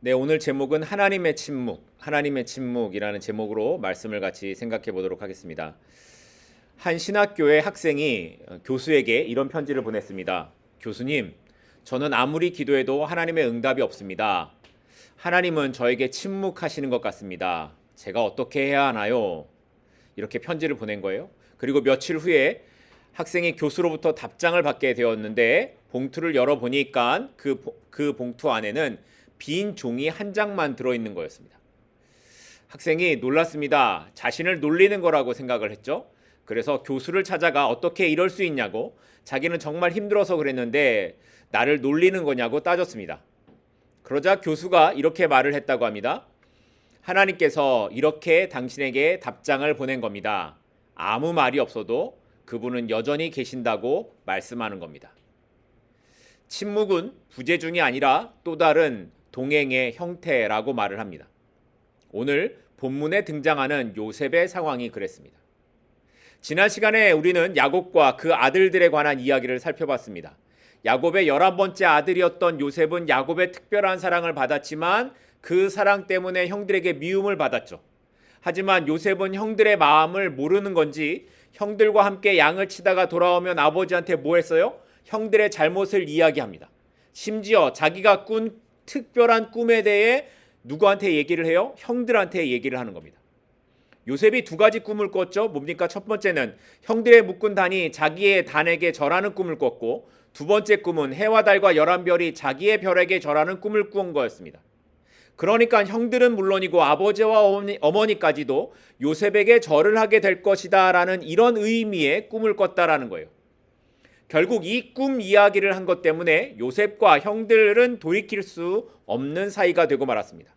네, 오늘 제목은 하나님의 침묵이라는 제목으로 말씀을 같이 생각해 보도록 하겠습니다. 한 신학교의 학생이 교수에게 이런 편지를 보냈습니다. 교수님, 저는 아무리 기도해도 하나님의 응답이 없습니다. 하나님은 저에게 침묵하시는 것 같습니다. 제가 어떻게 해야 하나요? 이렇게 편지를 보낸 거예요. 그리고 며칠 후에 학생이 교수로부터 답장을 받게 되었는데 봉투를 열어보니까 그 봉투 안에는 빈 종이 한 장만 들어있는 거였습니다. 학생이 놀랐습니다. 자신을 놀리는 거라고 생각을 했죠. 그래서 교수를 찾아가 어떻게 이럴 수 있냐고, 자기는 정말 힘들어서 그랬는데 나를 놀리는 거냐고 따졌습니다. 그러자 교수가 이렇게 말을 했다고 합니다. 하나님께서 이렇게 당신에게 답장을 보낸 겁니다. 아무 말이 없어도 그분은 여전히 계신다고 말씀하는 겁니다. 침묵은 부재중이 아니라 또 다른 동행의 형태라고 말을 합니다. 오늘 본문에 등장하는 요셉의 상황이 그랬습니다. 지난 시간에 우리는 야곱과 그 아들들에 관한 이야기를 살펴봤습니다. 야곱의 11번째 아들이었던 요셉은 야곱의 특별한 사랑을 받았지만 그 사랑 때문에 형들에게 미움을 받았죠. 하지만 요셉은 형들의 마음을 모르는 건지 형들과 함께 양을 치다가 돌아오면 아버지한테 뭐 했어요? 형들의 잘못을 이야기합니다. 심지어 자기가 꾼 특별한 꿈에 대해 누구한테 얘기를 해요? 형들한테 얘기를 하는 겁니다. 요셉이 두 가지 꿈을 꿨죠. 뭡니까? 첫 번째는 형들의 묶은 단이 자기의 단에게 절하는 꿈을 꿨고, 두 번째 꿈은 해와 달과 11별이 자기의 별에게 절하는 꿈을 꾼 거였습니다. 그러니까 형들은 물론이고 아버지와 어머니까지도 요셉에게 절을 하게 될 것이다 라는 이런 의미의 꿈을 꿨다라는 거예요. 결국 이 꿈 이야기를 한 것 때문에 요셉과 형들은 돌이킬 수 없는 사이가 되고 말았습니다.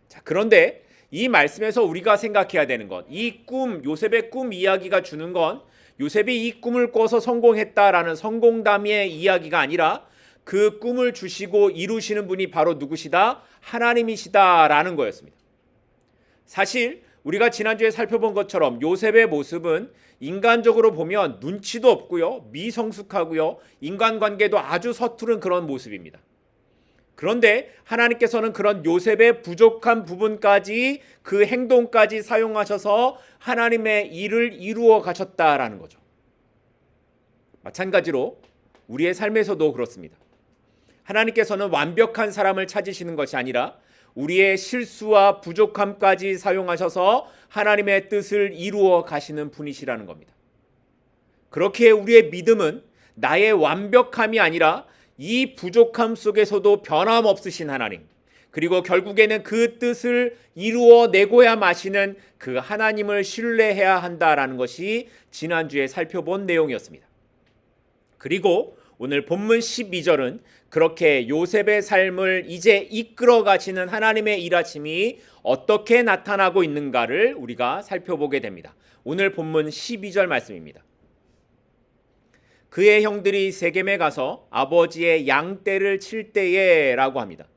자, 그런데 이 말씀에서 우리가 생각해야 되는 것, 요셉의 꿈 이야기가 주는 건 요셉이 이 꿈을 꿔서 성공했다라는 성공담의 이야기가 아니라 그 꿈을 주시고 이루시는 분이 바로 누구시다? 하나님이시다라는 거였습니다. 사실 우리가 지난주에 살펴본 것처럼 요셉의 모습은 인간적으로 보면 눈치도 없고요, 미성숙하고요, 인간관계도 아주 서투른 그런 모습입니다. 그런데 하나님께서는 그런 요셉의 부족한 부분까지, 그 행동까지 사용하셔서 하나님의 일을 이루어 가셨다라는 거죠. 마찬가지로 우리의 삶에서도 그렇습니다. 하나님께서는 완벽한 사람을 찾으시는 것이 아니라 우리의 실수와 부족함까지 사용하셔서 하나님의 뜻을 이루어 가시는 분이시라는 겁니다. 그렇게 우리의 믿음은 나의 완벽함이 아니라 이 부족함 속에서도 변함없으신 하나님, 그리고 결국에는 그 뜻을 이루어내고야 마시는 그 하나님을 신뢰해야 한다라는 것이 지난주에 살펴본 내용이었습니다. 그리고 오늘 본문 12절은 그렇게 요셉의 삶을 이제 이끌어 가시는 하나님의 일하심이 어떻게 나타나고 있는가를 우리가 살펴보게 됩니다. 오늘 본문 12절 말씀입니다. 그의 형들이 세겜에 가서 아버지의 양떼를 칠 때에 라고 합니다.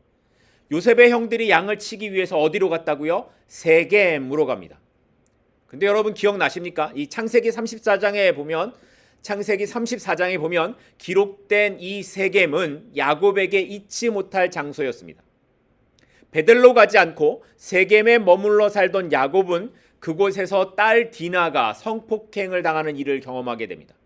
요셉의 형들이 양을 치기 위해서 어디로 갔다고요? 세겜으로 갑니다. 근데 여러분 기억나십니까? 이 창세기 34장에 보면 기록된 이 세겜은 야곱에게 잊지 못할 장소였습니다. 베들로 가지 않고 세겜에 머물러 살던 야곱은 그곳에서 딸 디나가 성폭행을 당하는 일을 경험하게 됩니다.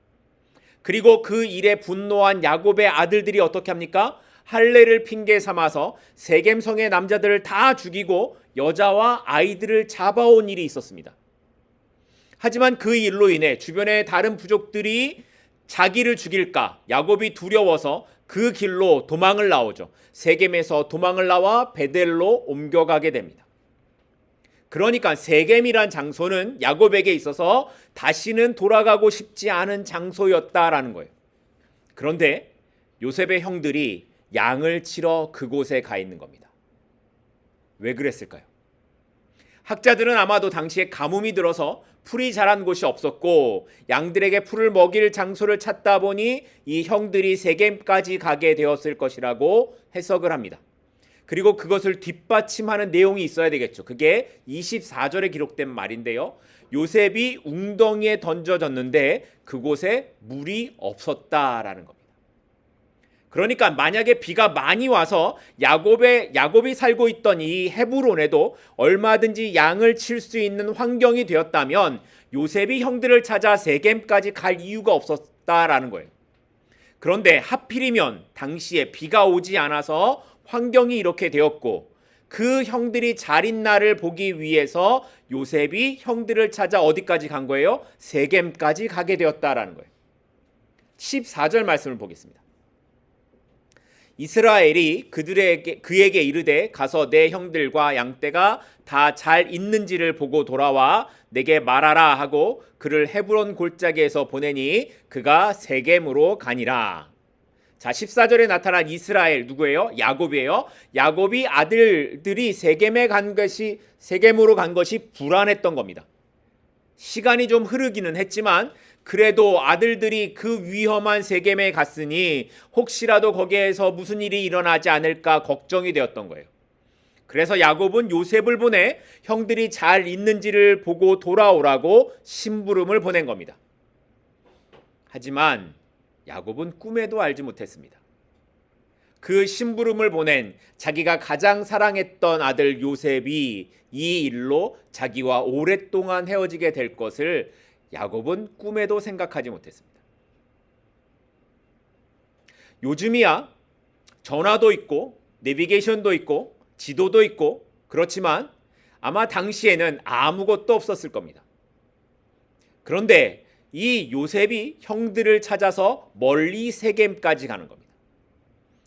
그리고 그 일에 분노한 야곱의 아들들이 어떻게 합니까? 할례를 핑계 삼아서 세겜성의 남자들을 다 죽이고 여자와 아이들을 잡아온 일이 있었습니다. 하지만 그 일로 인해 주변의 다른 부족들이 자기를 죽일까 야곱이 두려워서 그 길로 도망을 나오죠. 세겜에서 도망을 나와 베델로 옮겨가게 됩니다. 그러니까 세겜이란 장소는 야곱에게 있어서 다시는 돌아가고 싶지 않은 장소였다라는 거예요. 그런데 요셉의 형들이 양을 치러 그곳에 가 있는 겁니다. 왜 그랬을까요? 학자들은 아마도 당시에 가뭄이 들어서 풀이 자란 곳이 없었고 양들에게 풀을 먹일 장소를 찾다 보니 이 형들이 세겜까지 가게 되었을 것이라고 해석을 합니다. 그리고 그것을 뒷받침하는 내용이 있어야 되겠죠. 그게 24절에 기록된 말인데요. 요셉이 웅덩이에 던져졌는데 그곳에 물이 없었다라는 겁니다. 그러니까 만약에 비가 많이 와서 야곱이 살고 있던 이 헤브론에도 얼마든지 양을 칠 수 있는 환경이 되었다면 요셉이 형들을 찾아 세겜까지 갈 이유가 없었다라는 거예요. 그런데 하필이면 당시에 비가 오지 않아서 환경이 이렇게 되었고 그 형들이 잘 있나를 보기 위해서 요셉이 형들을 찾아 어디까지 간 거예요? 세겜까지 가게 되었다라는 거예요. 14절 말씀을 보겠습니다. 이스라엘이 그에게 이르되 가서 내 형들과 양떼가 다 잘 있는지를 보고 돌아와 내게 말하라 하고 그를 헤브론 골짜기에서 보내니 그가 세겜으로 가니라. 자, 14절에 나타난 이스라엘 누구예요? 야곱이에요. 야곱이 아들들이 세겜으로 간 것이 불안했던 겁니다. 시간이 좀 흐르기는 했지만 그래도 아들들이 그 위험한 세겜에 갔으니 혹시라도 거기에서 무슨 일이 일어나지 않을까 걱정이 되었던 거예요. 그래서 야곱은 요셉을 보내 형들이 잘 있는지를 보고 돌아오라고 심부름을 보낸 겁니다. 하지만 야곱은 꿈에도 알지 못했습니다. 그 심부름을 보낸 자기가 가장 사랑했던 아들 요셉이 이 일로 자기와 오랫동안 헤어지게 될 것을 야곱은 꿈에도 생각하지 못했습니다. 요즘이야 전화도 있고 내비게이션도 있고 지도도 있고 그렇지만 아마 당시에는 아무것도 없었을 겁니다. 그런데 이 요셉이 형들을 찾아서 멀리 세겜까지 가는 겁니다.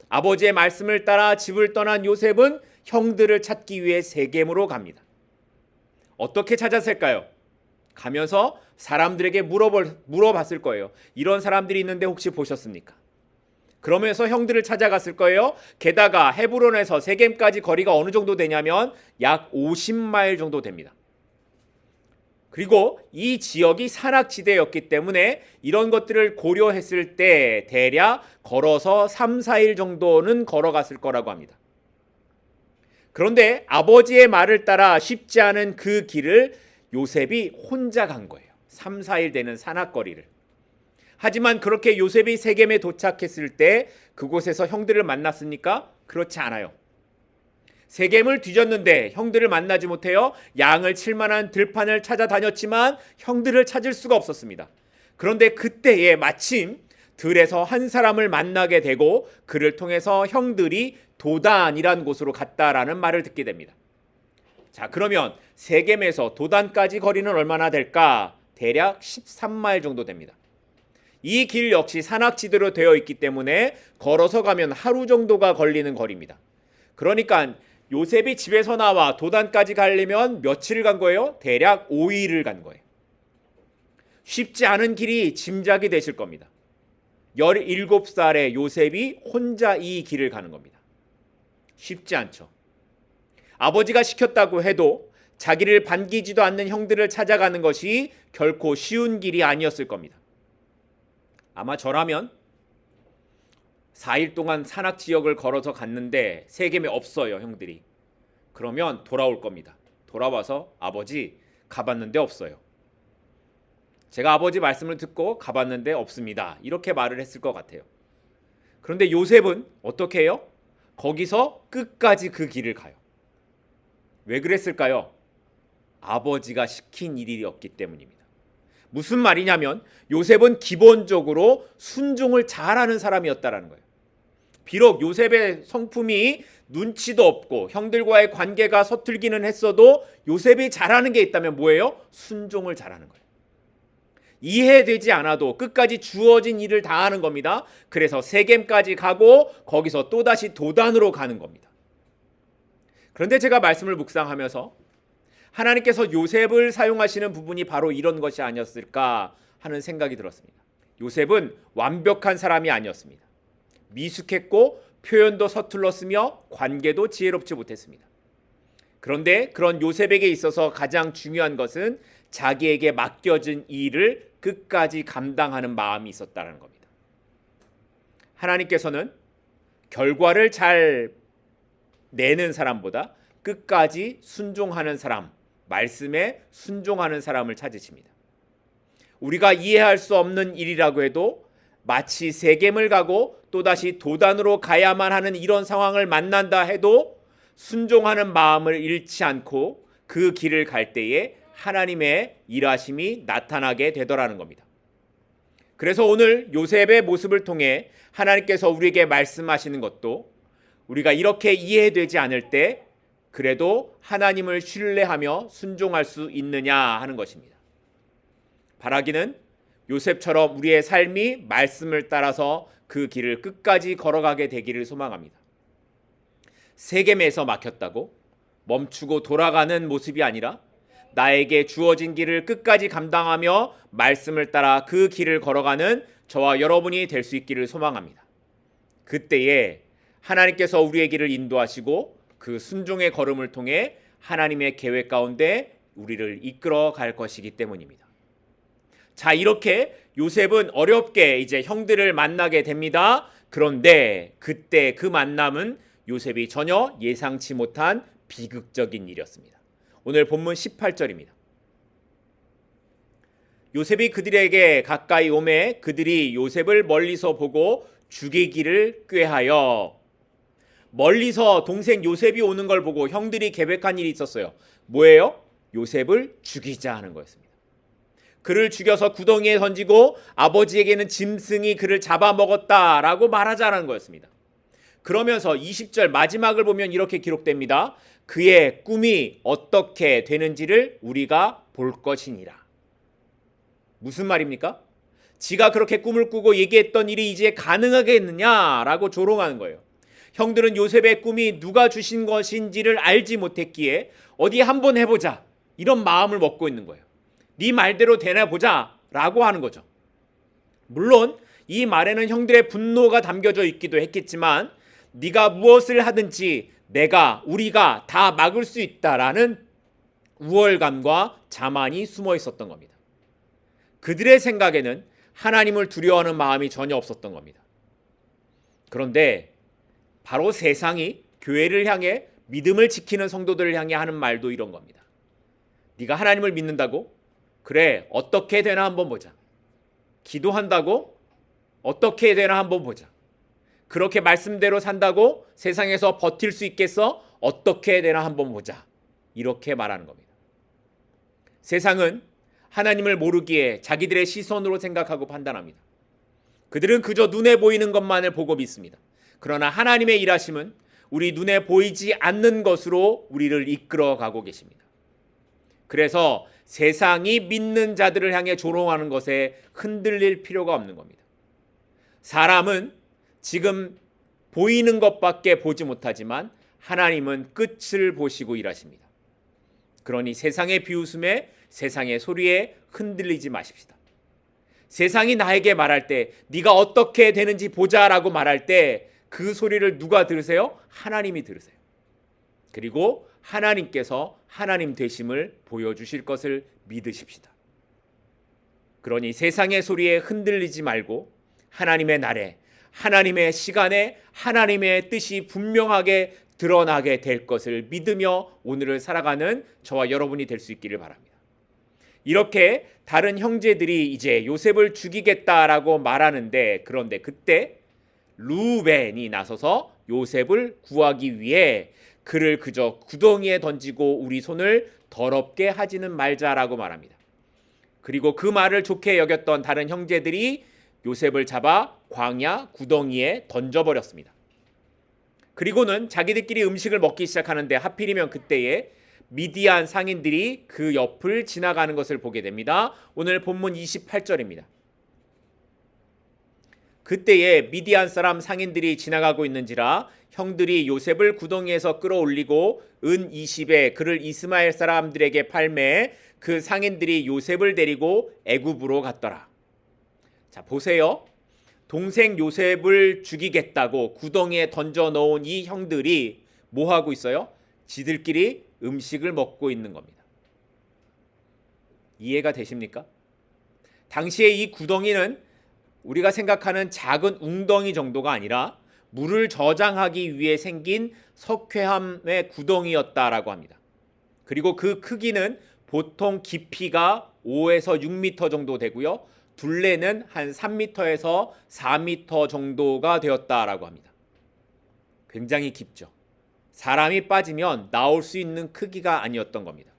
아버지의 말씀을 따라 집을 떠난 요셉은 형들을 찾기 위해 세겜으로 갑니다. 어떻게 찾았을까요? 가면서 사람들에게 물어봤을 거예요. 이런 사람들이 있는데 혹시 보셨습니까? 그러면서 형들을 찾아갔을 거예요. 게다가 헤브론에서 세겜까지 거리가 어느 정도 되냐면 약 50마일 정도 됩니다. 그리고 이 지역이 산악지대였기 때문에 이런 것들을 고려했을 때 대략 걸어서 3, 4일 정도는 걸어갔을 거라고 합니다. 그런데 아버지의 말을 따라 쉽지 않은 그 길을 요셉이 혼자 간 거예요. 3, 4일 되는 산악거리를. 하지만 그렇게 요셉이 세겜에 도착했을 때 그곳에서 형들을 만났습니까? 그렇지 않아요. 세겜을 뒤졌는데 형들을 만나지 못해요. 양을 칠 만한 들판을 찾아다녔지만 형들을 찾을 수가 없었습니다. 그런데 그때에 마침 들에서 한 사람을 만나게 되고 그를 통해서 형들이 도단이란 곳으로 갔다라는 말을 듣게 됩니다. 자, 그러면 세겜에서 도단까지 거리는 얼마나 될까? 대략 13마일 정도 됩니다. 이 길 역시 산악지대로 되어 있기 때문에 걸어서 가면 하루 정도가 걸리는 거리입니다. 그러니까 요셉이 집에서 나와 도단까지 가려면 며칠을 간 거예요? 대략 5일을 간 거예요. 쉽지 않은 길이 짐작이 되실 겁니다. 17살의 요셉이 혼자 이 길을 가는 겁니다. 쉽지 않죠. 아버지가 시켰다고 해도 자기를 반기지도 않는 형들을 찾아가는 것이 결코 쉬운 길이 아니었을 겁니다. 아마 저라면 4일 동안 산악 지역을 걸어서 갔는데 세겜에 없어요, 형들이. 그러면 돌아올 겁니다. 돌아와서 아버지 가봤는데 없어요. 제가 아버지 말씀을 듣고 가봤는데 없습니다. 이렇게 말을 했을 것 같아요. 그런데 요셉은 어떻게 해요? 거기서 끝까지 그 길을 가요. 왜 그랬을까요? 아버지가 시킨 일이었기 때문입니다. 무슨 말이냐면 요셉은 기본적으로 순종을 잘하는 사람이었다라는 거예요. 비록 요셉의 성품이 눈치도 없고 형들과의 관계가 서툴기는 했어도 요셉이 잘하는 게 있다면 뭐예요? 순종을 잘하는 거예요. 이해되지 않아도 끝까지 주어진 일을 다 하는 겁니다. 그래서 세겜까지 가고 거기서 또다시 도단으로 가는 겁니다. 그런데 제가 말씀을 묵상하면서 하나님께서 요셉을 사용하시는 부분이 바로 이런 것이 아니었을까 하는 생각이 들었습니다. 요셉은 완벽한 사람이 아니었습니다. 미숙했고 표현도 서툴렀으며 관계도 지혜롭지 못했습니다. 그런데 그런 요셉에게 있어서 가장 중요한 것은 자기에게 맡겨진 일을 끝까지 감당하는 마음이 있었다는 겁니다. 하나님께서는 결과를 잘 내는 사람보다 끝까지 순종하는 사람, 말씀에 순종하는 사람을 찾으십니다. 우리가 이해할 수 없는 일이라고 해도 마치 세겜을 가고 또다시 도단으로 가야만 하는 이런 상황을 만난다 해도 순종하는 마음을 잃지 않고 그 길을 갈 때에 하나님의 일하심이 나타나게 되더라는 겁니다. 그래서 오늘 요셉의 모습을 통해 하나님께서 우리에게 말씀하시는 것도 우리가 이렇게 이해되지 않을 때 그래도 하나님을 신뢰하며 순종할 수 있느냐 하는 것입니다. 바라기는 요셉처럼 우리의 삶이 말씀을 따라서 그 길을 끝까지 걸어가게 되기를 소망합니다. 세겜에서 막혔다고 멈추고 돌아가는 모습이 아니라 나에게 주어진 길을 끝까지 감당하며 말씀을 따라 그 길을 걸어가는 저와 여러분이 될 수 있기를 소망합니다. 그때에 하나님께서 우리의 길을 인도하시고 그 순종의 걸음을 통해 하나님의 계획 가운데 우리를 이끌어 갈 것이기 때문입니다. 자, 이렇게 요셉은 어렵게 이제 형들을 만나게 됩니다. 그런데 그때 그 만남은 요셉이 전혀 예상치 못한 비극적인 일이었습니다. 오늘 본문 18절입니다. 요셉이 그들에게 가까이 오매 그들이 요셉을 멀리서 보고 죽이기를 꾀하여. 멀리서 동생 요셉이 오는 걸 보고 형들이 계획한 일이 있었어요. 뭐예요? 요셉을 죽이자 하는 거였습니다. 그를 죽여서 구덩이에 던지고 아버지에게는 짐승이 그를 잡아먹었다라고 말하자는 거였습니다. 그러면서 20절 마지막을 보면 이렇게 기록됩니다. 그의 꿈이 어떻게 되는지를 우리가 볼 것이니라. 무슨 말입니까? 지가 그렇게 꿈을 꾸고 얘기했던 일이 이제 가능하겠느냐라고 조롱하는 거예요. 형들은 요셉의 꿈이 누가 주신 것인지를 알지 못했기에 어디 한번 해보자 이런 마음을 먹고 있는 거예요. 네 말대로 되나 보자 라고 하는 거죠. 물론 이 말에는 형들의 분노가 담겨져 있기도 했겠지만 네가 무엇을 하든지 우리가 다 막을 수 있다라는 우월감과 자만이 숨어 있었던 겁니다. 그들의 생각에는 하나님을 두려워하는 마음이 전혀 없었던 겁니다. 그런데 바로 세상이 교회를 향해 믿음을 지키는 성도들을 향해 하는 말도 이런 겁니다. 네가 하나님을 믿는다고? 그래, 어떻게 되나 한번 보자. 기도한다고? 어떻게 되나 한번 보자. 그렇게 말씀대로 산다고 세상에서 버틸 수 있겠어? 어떻게 되나 한번 보자. 이렇게 말하는 겁니다. 세상은 하나님을 모르기에 자기들의 시선으로 생각하고 판단합니다. 그들은 그저 눈에 보이는 것만을 보고 믿습니다. 그러나 하나님의 일하심은 우리 눈에 보이지 않는 것으로 우리를 이끌어가고 계십니다. 그래서 세상이 믿는 자들을 향해 조롱하는 것에 흔들릴 필요가 없는 겁니다. 사람은 지금 보이는 것밖에 보지 못하지만 하나님은 끝을 보시고 일하십니다. 그러니 세상의 비웃음에 세상의 소리에 흔들리지 마십시다. 세상이 나에게 말할 때 네가 어떻게 되는지 보자라고 말할 때 그 소리를 누가 들으세요? 하나님이 들으세요. 그리고 하나님께서 하나님 되심을 보여주실 것을 믿으십시다. 그러니 세상의 소리에 흔들리지 말고 하나님의 날에 하나님의 시간에 하나님의 뜻이 분명하게 드러나게 될 것을 믿으며 오늘을 살아가는 저와 여러분이 될 수 있기를 바랍니다. 이렇게 다른 형제들이 이제 요셉을 죽이겠다라고 말하는데 그런데 그때 루벤이 나서서 요셉을 구하기 위해 그를 그저 구덩이에 던지고 우리 손을 더럽게 하지는 말자라고 말합니다. 그리고 그 말을 좋게 여겼던 다른 형제들이 요셉을 잡아 광야 구덩이에 던져버렸습니다. 그리고는 자기들끼리 음식을 먹기 시작하는데 하필이면 그때에 미디안 상인들이 그 옆을 지나가는 것을 보게 됩니다. 오늘 본문 28절입니다. 그때에 미디안 사람 상인들이 지나가고 있는지라 형들이 요셉을 구덩이에서 끌어올리고 은 20에 그를 이스마엘 사람들에게 팔매 그 상인들이 요셉을 데리고 애굽으로 갔더라. 자, 보세요. 동생 요셉을 죽이겠다고 구덩이에 던져 넣은 이 형들이 뭐 하고 있어요? 지들끼리 음식을 먹고 있는 겁니다. 이해가 되십니까? 당시에 이 구덩이는 우리가 생각하는 작은 웅덩이 정도가 아니라 물을 저장하기 위해 생긴 석회암의 구덩이였다라고 합니다. 그리고 그 크기는 보통 깊이가 5에서 6m 정도 되고요. 둘레는 한 3m에서 4m 정도가 되었다라고 합니다. 굉장히 깊죠. 사람이 빠지면 나올 수 있는 크기가 아니었던 겁니다.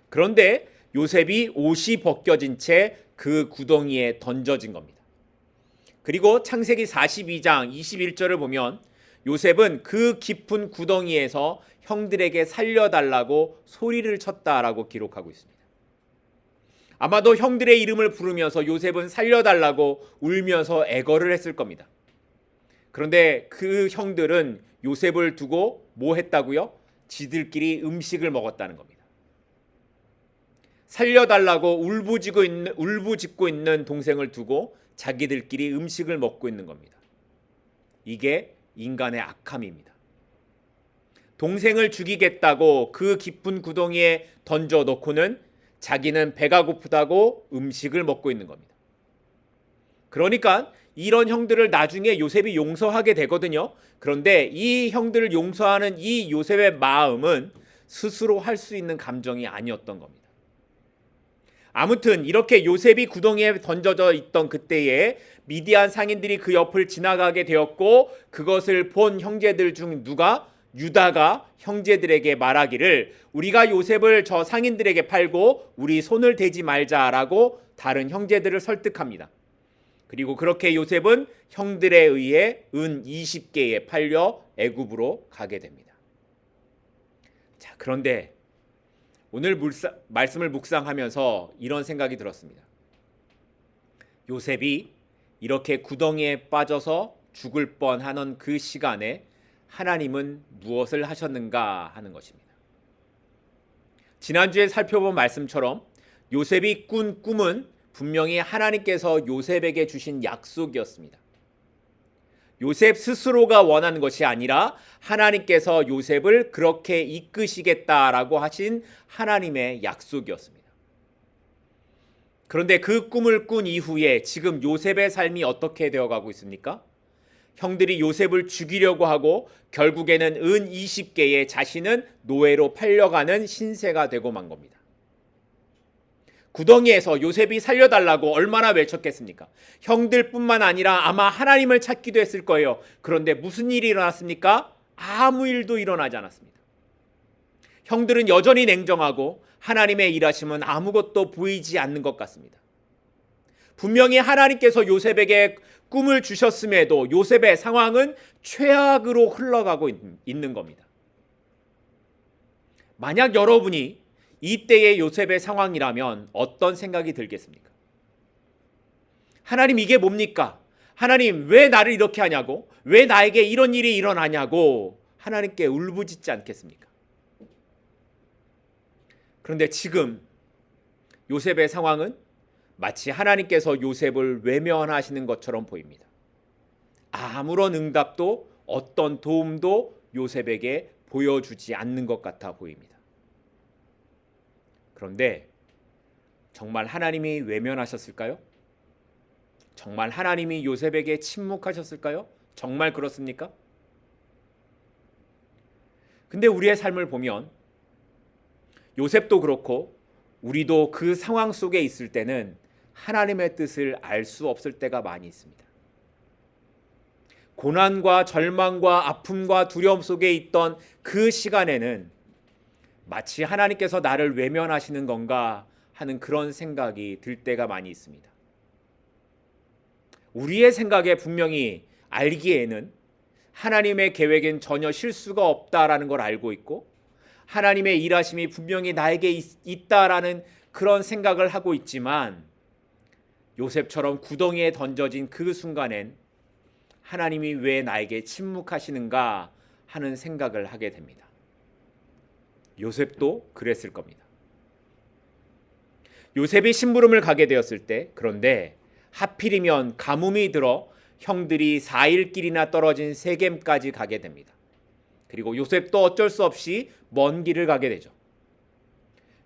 그런데 요셉이 옷이 벗겨진 채 그 구덩이에 던져진 겁니다. 그리고 창세기 42장 21절을 보면 요셉은 그 깊은 구덩이에서 형들에게 살려달라고 소리를 쳤다라고 기록하고 있습니다. 아마도 형들의 이름을 부르면서 요셉은 살려달라고 울면서 애걸을 했을 겁니다. 그런데 그 형들은 요셉을 두고 뭐 했다고요? 지들끼리 음식을 먹었다는 겁니다. 살려달라고 울부짖고 있는 동생을 두고 자기들끼리 음식을 먹고 있는 겁니다. 이게 인간의 악함입니다. 동생을 죽이겠다고 그 깊은 구덩이에 던져놓고는 자기는 배가 고프다고 음식을 먹고 있는 겁니다. 그러니까 이런 형들을 나중에 요셉이 용서하게 되거든요. 그런데 이 형들을 용서하는 이 요셉의 마음은 스스로 할 수 있는 감정이 아니었던 겁니다. 아무튼 이렇게 요셉이 구덩이에 던져져 있던 그때에 미디안 상인들이 그 옆을 지나가게 되었고, 그것을 본 형제들 중 누가? 유다가 형제들에게 말하기를 우리가 요셉을 저 상인들에게 팔고 우리 손을 대지 말자라고 다른 형제들을 설득합니다. 그리고 그렇게 요셉은 형들에 의해 은 20개에 팔려 애굽으로 가게 됩니다. 자, 그런데 오늘 말씀을 묵상하면서 이런 생각이 들었습니다. 요셉이 이렇게 구덩이에 빠져서 죽을 뻔하는 그 시간에 하나님은 무엇을 하셨는가 하는 것입니다. 지난주에 살펴본 말씀처럼 요셉이 꾼 꿈은 분명히 하나님께서 요셉에게 주신 약속이었습니다. 요셉 스스로가 원하는 것이 아니라 하나님께서 요셉을 그렇게 이끄시겠다라고 하신 하나님의 약속이었습니다. 그런데 그 꿈을 꾼 이후에 지금 요셉의 삶이 어떻게 되어가고 있습니까? 형들이 요셉을 죽이려고 하고 결국에는 은 20개에 자신은 노예로 팔려가는 신세가 되고 만 겁니다. 구덩이에서 요셉이 살려달라고 얼마나 외쳤겠습니까? 형들뿐만 아니라 아마 하나님을 찾기도 했을 거예요. 그런데 무슨 일이 일어났습니까? 아무 일도 일어나지 않았습니다. 형들은 여전히 냉정하고 하나님의 일하심은 아무것도 보이지 않는 것 같습니다. 분명히 하나님께서 요셉에게 꿈을 주셨음에도 요셉의 상황은 최악으로 흘러가고 있는 겁니다. 만약 여러분이 이때의 요셉의 상황이라면 어떤 생각이 들겠습니까? 하나님, 이게 뭡니까? 하나님, 왜 나를 이렇게 하냐고? 왜 나에게 이런 일이 일어나냐고 하나님께 울부짖지 않겠습니까? 그런데 지금 요셉의 상황은 마치 하나님께서 요셉을 외면하시는 것처럼 보입니다. 아무런 응답도 어떤 도움도 요셉에게 보여주지 않는 것 같아 보입니다. 그런데 정말 하나님이 외면하셨을까요? 정말 하나님이 요셉에게 침묵하셨을까요? 정말 그렇습니까? 근데 우리의 삶을 보면 요셉도 그렇고 우리도 그 상황 속에 있을 때는 하나님의 뜻을 알 수 없을 때가 많이 있습니다. 고난과 절망과 아픔과 두려움 속에 있던 그 시간에는 마치 하나님께서 나를 외면하시는 건가 하는 그런 생각이 들 때가 많이 있습니다. 우리의 생각에 분명히 알기에는 하나님의 계획엔 전혀 실수가 없다라는 걸 알고 있고 하나님의 일하심이 분명히 나에게 있다라는 그런 생각을 하고 있지만 요셉처럼 구덩이에 던져진 그 순간엔 하나님이 왜 나에게 침묵하시는가 하는 생각을 하게 됩니다. 요셉도 그랬을 겁니다. 요셉이 심부름을 가게 되었을 때, 그런데 하필이면 가뭄이 들어 형들이 4일 길이나 떨어진 세겜까지 가게 됩니다. 그리고 요셉도 어쩔 수 없이 먼 길을 가게 되죠.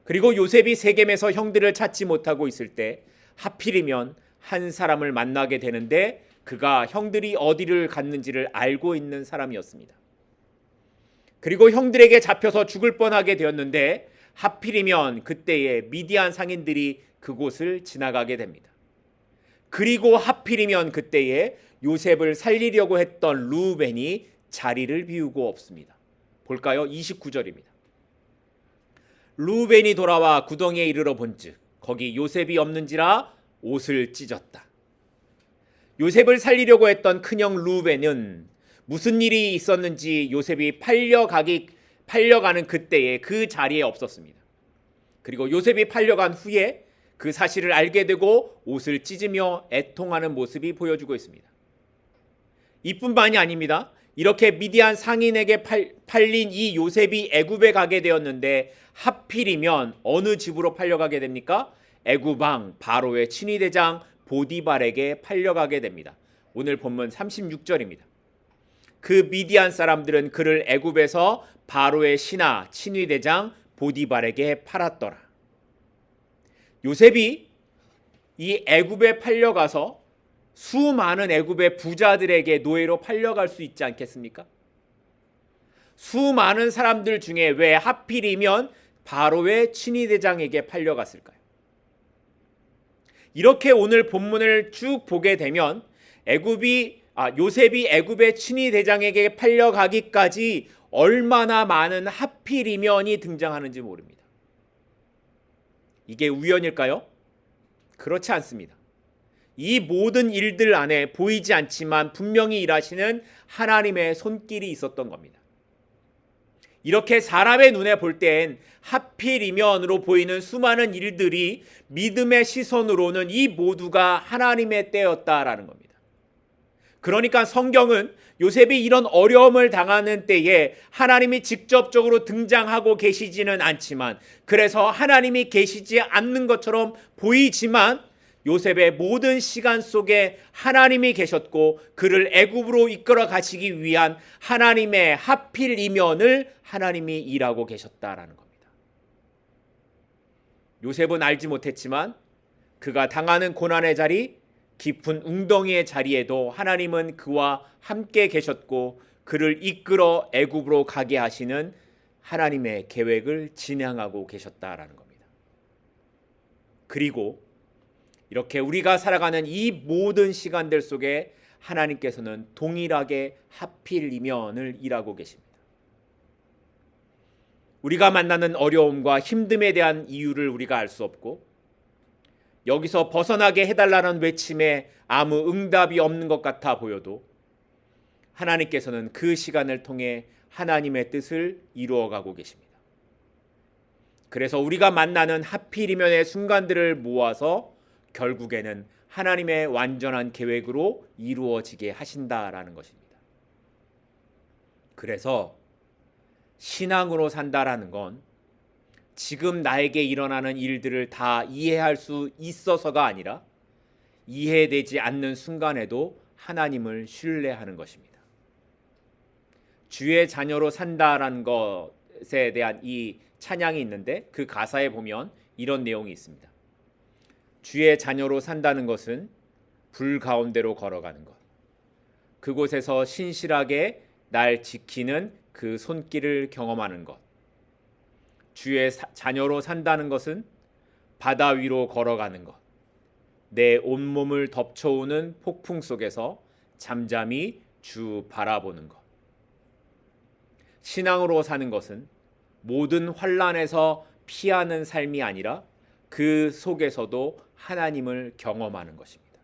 그리고 요셉이 세겜에서 형들을 찾지 못하고 있을 때 하필이면 한 사람을 만나게 되는데 그가 형들이 어디를 갔는지를 알고 있는 사람이었습니다. 그리고 형들에게 잡혀서 죽을 뻔하게 되었는데 하필이면 그때에 미디안 상인들이 그곳을 지나가게 됩니다. 그리고 하필이면 그때에 요셉을 살리려고 했던 르우벤이 자리를 비우고 없습니다. 볼까요? 29절입니다. 르우벤이 돌아와 구덩이에 이르러 본즉 거기 요셉이 없는지라 옷을 찢었다. 요셉을 살리려고 했던 큰형 르우벤은 무슨 일이 있었는지 요셉이 팔려가는 그때에 그 자리에 없었습니다. 그리고 요셉이 팔려간 후에 그 사실을 알게 되고 옷을 찢으며 애통하는 모습이 보여주고 있습니다. 이뿐만이 아닙니다. 이렇게 미디안 상인에게 팔린 이 요셉이 애굽에 가게 되었는데 하필이면 어느 집으로 팔려가게 됩니까? 애굽 왕 바로의 친위대장 보디발에게 팔려가게 됩니다. 오늘 본문 36절입니다. 그 미디안 사람들은 그를 애굽에서 바로의 신하 친위대장 보디발에게 팔았더라. 요셉이 이 애굽에 팔려가서 수많은 애굽의 부자들에게 노예로 팔려갈 수 있지 않겠습니까? 수많은 사람들 중에 왜 하필이면 바로의 친위대장에게 팔려갔을까요? 이렇게 오늘 본문을 쭉 보게 되면 요셉이 애굽의 친위대장에게 팔려가기까지 얼마나 많은 하필이면이 등장하는지 모릅니다. 이게 우연일까요? 그렇지 않습니다. 이 모든 일들 안에 보이지 않지만 분명히 일하시는 하나님의 손길이 있었던 겁니다. 이렇게 사람의 눈에 볼 땐 하필이면으로 보이는 수많은 일들이 믿음의 시선으로는 이 모두가 하나님의 때였다라는 겁니다. 그러니까 성경은 요셉이 이런 어려움을 당하는 때에 하나님이 직접적으로 등장하고 계시지는 않지만, 그래서 하나님이 계시지 않는 것처럼 보이지만 요셉의 모든 시간 속에 하나님이 계셨고 그를 애굽으로 이끌어 가시기 위한 하나님의 하필이면을 하나님이 일하고 계셨다라는 겁니다. 요셉은 알지 못했지만 그가 당하는 고난의 자리, 깊은 웅덩이의 자리에도 하나님은 그와 함께 계셨고 그를 이끌어 애굽으로 가게 하시는 하나님의 계획을 진행하고 계셨다라는 겁니다. 그리고 이렇게 우리가 살아가는 이 모든 시간들 속에 하나님께서는 동일하게 하필이면을 일하고 계십니다. 우리가 만나는 어려움과 힘듦에 대한 이유를 우리가 알 수 없고 여기서 벗어나게 해달라는 외침에 아무 응답이 없는 것 같아 보여도 하나님께서는 그 시간을 통해 하나님의 뜻을 이루어가고 계십니다. 그래서 우리가 만나는 하필이면의 순간들을 모아서 결국에는 하나님의 완전한 계획으로 이루어지게 하신다라는 것입니다. 그래서 신앙으로 산다라는 건 지금 나에게 일어나는 일들을 다 이해할 수 있어서가 아니라 이해되지 않는 순간에도 하나님을 신뢰하는 것입니다. 주의 자녀로 산다라는 것에 대한 이 찬양이 있는데 그 가사에 보면 이런 내용이 있습니다. 주의 자녀로 산다는 것은 불 가운데로 걸어가는 것, 그곳에서 신실하게 날 지키는 그 손길을 경험하는 것. 주의 자녀로 산다는 것은 바다 위로 걸어가는 것, 내 온몸을 덮쳐오는 폭풍 속에서 잠잠히 주 바라보는 것. 신앙으로 사는 것은 모든 환난에서 피하는 삶이 아니라 그 속에서도 하나님을 경험하는 것입니다.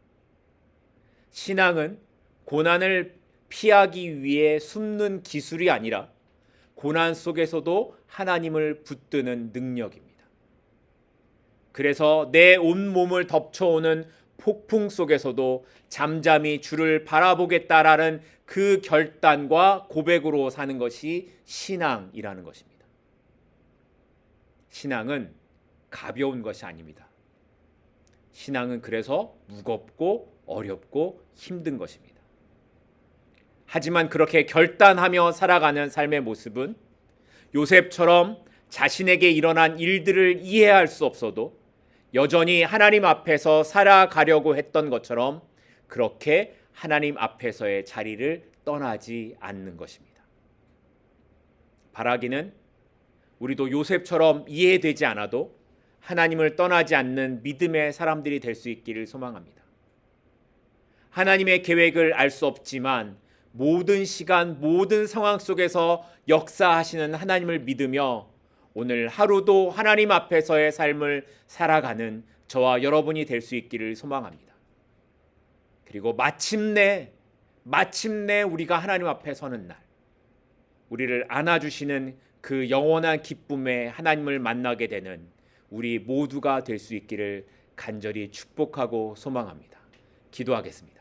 신앙은 고난을 피하기 위해 숨는 기술이 아니라 고난 속에서도 하나님을 붙드는 능력입니다. 그래서 내 온몸을 덮쳐오는 폭풍 속에서도 잠잠히 주를 바라보겠다라는 그 결단과 고백으로 사는 것이 신앙이라는 것입니다. 신앙은 가벼운 것이 아닙니다. 신앙은 그래서 무겁고 어렵고 힘든 것입니다. 하지만 그렇게 결단하며 살아가는 삶의 모습은 요셉처럼 자신에게 일어난 일들을 이해할 수 없어도 여전히 하나님 앞에서 살아가려고 했던 것처럼 그렇게 하나님 앞에서의 자리를 떠나지 않는 것입니다. 바라기는 우리도 요셉처럼 이해되지 않아도 하나님을 떠나지 않는 믿음의 사람들이 될 수 있기를 소망합니다. 하나님의 계획을 알 수 없지만 모든 시간, 모든 상황 속에서 역사하시는 하나님을 믿으며 오늘 하루도 하나님 앞에서의 삶을 살아가는 저와 여러분이 될 수 있기를 소망합니다. 그리고 마침내 우리가 하나님 앞에 서는 날, 우리를 안아주시는 그 영원한 기쁨에 하나님을 만나게 되는 우리 모두가 될 수 있기를 간절히 축복하고 소망합니다. 기도하겠습니다.